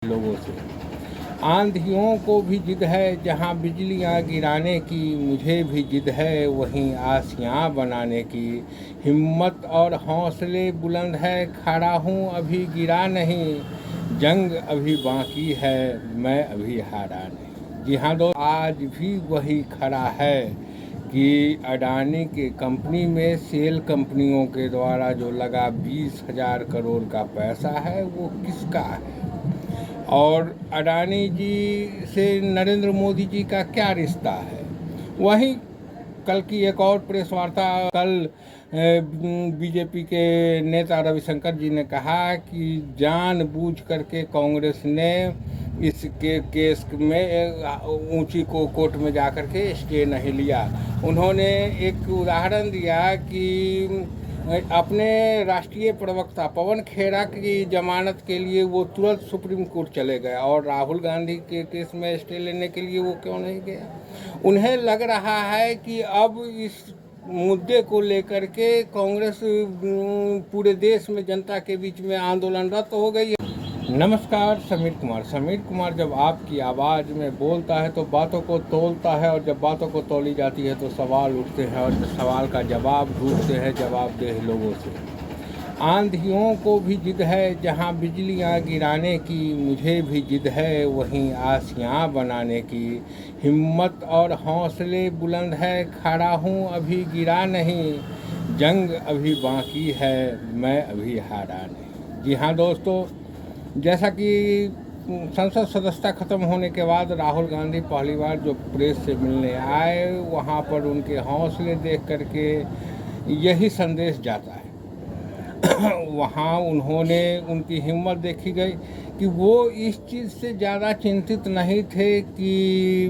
लोगों से। आंधियों को भी जिद है जहां बिजलियां गिराने की, मुझे भी जिद है वहीं आसियां बनाने की। हिम्मत और हौसले बुलंद है, खड़ा हूं अभी गिरा नहीं। जंग अभी बाकी है, मैं अभी हारा नहीं। जी हाँ दोस्त, आज भी वही खड़ा है कि अडानी के कंपनी में सेल कंपनियों के द्वारा जो लगा 20,000 करोड़ का पैसा है वो किसका है, और अडानी जी से नरेंद्र मोदी जी का क्या रिश्ता है। वहीं कल की एक और प्रेस वार्ता, कल बीजेपी के नेता रविशंकर जी ने कहा कि जानबूझ करके कांग्रेस ने इसके केस में ऊंची कोर्ट में जाकर के स्टे नहीं लिया। उन्होंने एक उदाहरण दिया कि अपने राष्ट्रीय प्रवक्ता पवन खेड़ा की जमानत के लिए वो तुरंत सुप्रीम कोर्ट चले गए, और राहुल गांधी के केस में स्टे लेने के लिए वो क्यों नहीं गया। उन्हें लग रहा है कि अब इस मुद्दे को लेकर के कांग्रेस पूरे देश में जनता के बीच में आंदोलनरत हो गई है। नमस्कार, समीर कुमार जब आपकी आवाज़ में बोलता है तो बातों को तोलता है, और जब बातों को तोली जाती है तो सवाल उठते हैं, और सवाल का जवाब ढूंढते हैं जवाबदेह लोगों से। आंधियों को भी जिद है जहां बिजलियां गिराने की, मुझे भी जिद है वहीं आसियां बनाने की। हिम्मत और हौसले बुलंद है, खड़ा हूं अभी गिरा नहीं। जंग अभी बाकी है, मैं अभी हारा नहीं। जी हाँ दोस्तों, जैसा कि संसद सदस्यता खत्म होने के बाद राहुल गांधी पहली बार जो प्रेस से मिलने आए, वहाँ पर उनके हौसले देख करके यही संदेश जाता है। वहाँ उन्होंने उनकी हिम्मत देखी गई कि वो इस चीज़ से ज़्यादा चिंतित नहीं थे कि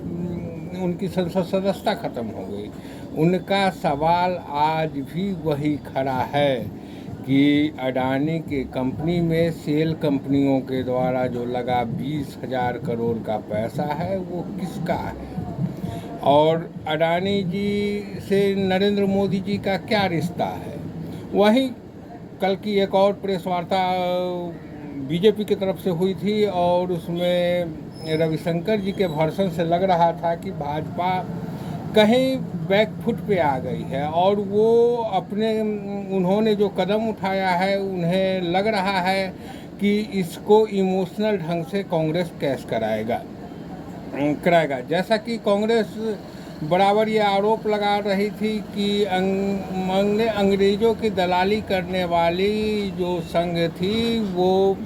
उनकी संसद सदस्यता खत्म हो गई। उनका सवाल आज भी वही खड़ा है कि अडानी के कंपनी में सेल कंपनियों के द्वारा जो लगा 20,000 करोड़ का पैसा है वो किसका है, और अडानी जी से नरेंद्र मोदी जी का क्या रिश्ता है। वहीं कल की एक और प्रेस वार्ता बीजेपी की तरफ से हुई थी, और उसमें रविशंकर जी के भाषण से लग रहा था कि भाजपा कहीं बैकफुट पे आ गई है, और वो अपने उन्होंने जो कदम उठाया है उन्हें लग रहा है कि इसको इमोशनल ढंग से कांग्रेस कैश कराएगा। जैसा कि कांग्रेस बराबर ये आरोप लगा रही थी कि अंग्रेज़ों की दलाली करने वाली जो संघ थी वो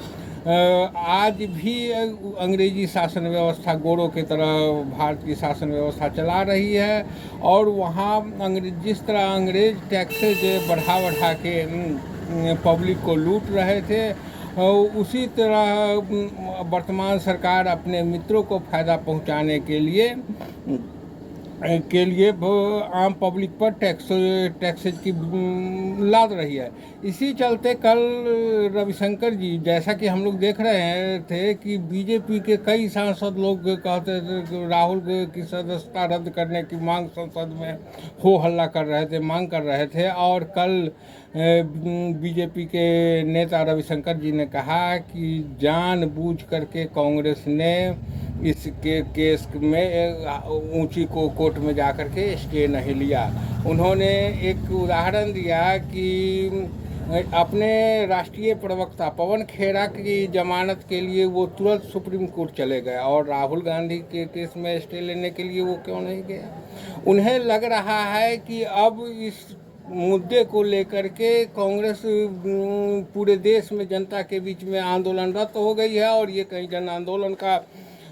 आज भी अंग्रेजी शासन व्यवस्था गोरों की तरह भारत की शासन व्यवस्था चला रही है, और वहाँ जिस तरह अंग्रेज टैक्सेज बढ़ा के पब्लिक को लूट रहे थे, उसी तरह वर्तमान सरकार अपने मित्रों को फ़ायदा पहुँचाने के लिए आम पब्लिक पर टैक्सेज की लाद रही है। इसी चलते कल रविशंकर जी, जैसा कि हम लोग देख रहे थे कि बीजेपी के कई सांसद लोग कहते थे कि राहुल की सदस्यता रद्द करने की मांग संसद में हो हल्ला कर रहे थे, मांग कर रहे थे। और कल बीजेपी के नेता रविशंकर जी ने कहा कि जानबूझ करके कांग्रेस ने इसके केस में ऊंची कोर्ट में जाकर के स्टे नहीं लिया। उन्होंने एक उदाहरण दिया कि अपने राष्ट्रीय प्रवक्ता पवन खेड़ा की जमानत के लिए वो तुरंत सुप्रीम कोर्ट चले गए, और राहुल गांधी के केस में स्टे लेने के लिए वो क्यों नहीं गया। उन्हें लग रहा है कि अब इस मुद्दे को लेकर के कांग्रेस पूरे देश में जनता के बीच में आंदोलनरत हो गई है, और ये कहीं जन आंदोलन का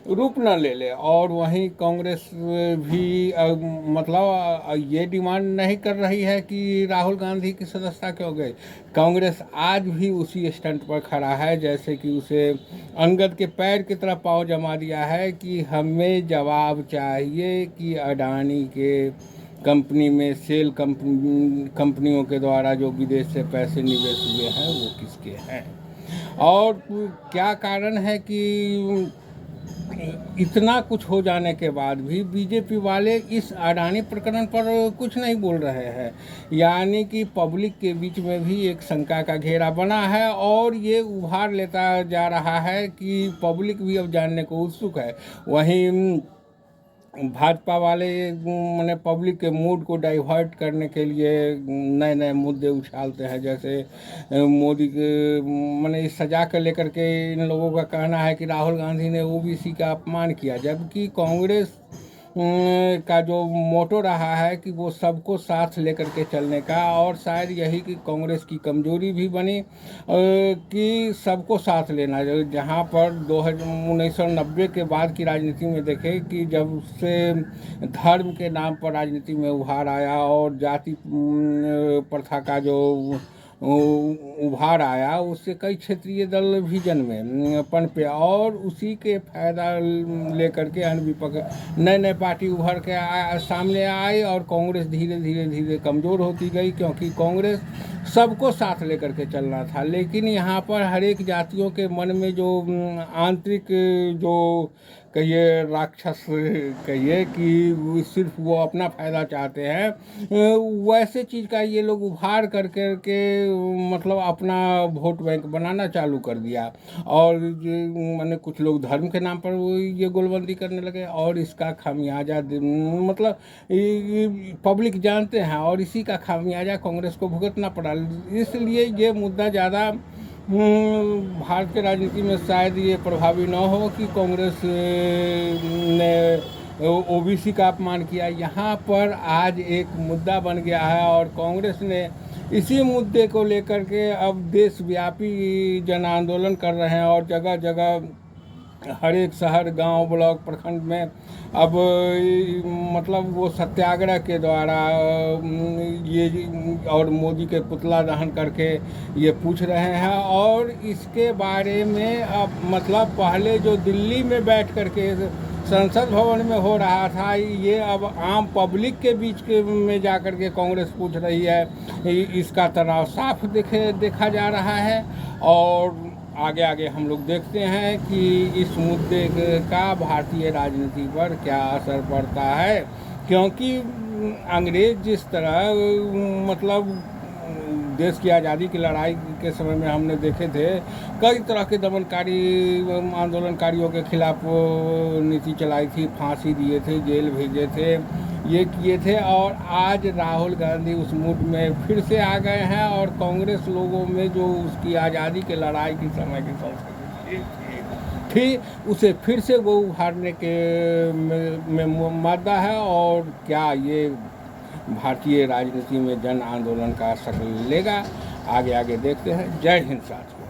रूप न ले ले। और वहीं कांग्रेस भी मतलब ये डिमांड नहीं कर रही है कि राहुल गांधी की सदस्यता क्यों गई। कांग्रेस आज भी उसी स्टैंड पर खड़ा है, जैसे कि उसे अंगद के पैर की तरफ पाँव जमा दिया है कि हमें जवाब चाहिए कि अडानी के कंपनी में सेल कंपनियों के द्वारा जो विदेश से पैसे निवेश हुए हैं वो किसके हैं, और क्या कारण है कि इतना कुछ हो जाने के बाद भी बीजेपी वाले इस अडानी प्रकरण पर कुछ नहीं बोल रहे हैं, यानी कि पब्लिक के बीच में भी एक शंका का घेरा बना है और ये उभार लेता जा रहा है कि पब्लिक भी अब जानने को उत्सुक है। वहीं भाजपा वाले माने पब्लिक के मूड को डाइवर्ट करने के लिए नए नए मुद्दे उछालते हैं, जैसे मोदी के माने इस सजा को लेकर के इन लोगों का कहना है कि राहुल गांधी ने ओबीसी का अपमान किया, जबकि कांग्रेस का जो मोटो रहा है कि वो सबको साथ लेकर के चलने का, और शायद यही कि कांग्रेस की कमजोरी भी बनी कि सबको साथ लेना। जहाँ पर 1990 के बाद की राजनीति में देखें कि जब से धर्म के नाम पर राजनीति में उभार आया और जाति प्रथा का जो उभार आया, उससे कई क्षेत्रीय दल भी जन्मे पनपे और उसी के फायदा लेकर के अन्य विपक्ष नए नए पार्टी उभर के सामने आए और कांग्रेस धीरे धीरे कमज़ोर होती गई, क्योंकि कांग्रेस सबको साथ लेकर के चलना था। लेकिन यहाँ पर हर एक जातियों के मन में जो आंतरिक जो कहिए राक्षस कहिए कि सिर्फ वो अपना फ़ायदा चाहते हैं, वैसे चीज़ का ये लोग उभार कर के मतलब अपना वोट बैंक बनाना चालू कर दिया। और माने कुछ लोग धर्म के नाम पर ये गोलबंदी करने लगे और इसका खामियाजा मतलब पब्लिक जानते हैं और इसी का खामियाजा कांग्रेस को भुगतना पड़ा। इसलिए ये मुद्दा ज़्यादा भारत के राजनीति में शायद ये प्रभावी न हो कि कांग्रेस ने ओबीसी का अपमान किया। यहाँ पर आज एक मुद्दा बन गया है और कांग्रेस ने इसी मुद्दे को लेकर के अब देशव्यापी जन आंदोलन कर रहे हैं और जगह जगह हर एक शहर, गांव, ब्लॉक, प्रखंड में अब मतलब वो सत्याग्रह के द्वारा ये और मोदी के पुतला दहन करके ये पूछ रहे हैं। और इसके बारे में अब मतलब पहले जो दिल्ली में बैठ करके संसद भवन में हो रहा था, ये अब आम पब्लिक के बीच में जा कर के कांग्रेस पूछ रही है। इसका तनाव साफ देखा जा रहा है और आगे आगे हम लोग देखते हैं कि इस मुद्दे का भारतीय राजनीति पर क्या असर पड़ता है, क्योंकि अंग्रेज जिस तरह मतलब देश की आज़ादी की लड़ाई के समय में हमने देखे थे कई तरह के दमनकारी आंदोलनकारियों के खिलाफ नीति चलाई थी, फांसी दिए थे, जेल भेजे थे, ये किए थे। और आज राहुल गांधी उस मूड में फिर से आ गए हैं और कांग्रेस लोगों में जो उसकी आज़ादी के लड़ाई की समय की संस्कृति थी उसे फिर से वो उभारने के में मादा है। और क्या ये भारतीय राजनीति में जन आंदोलन का शक्ल लेगा, आगे आगे देखते हैं। जय हिंद साथियों।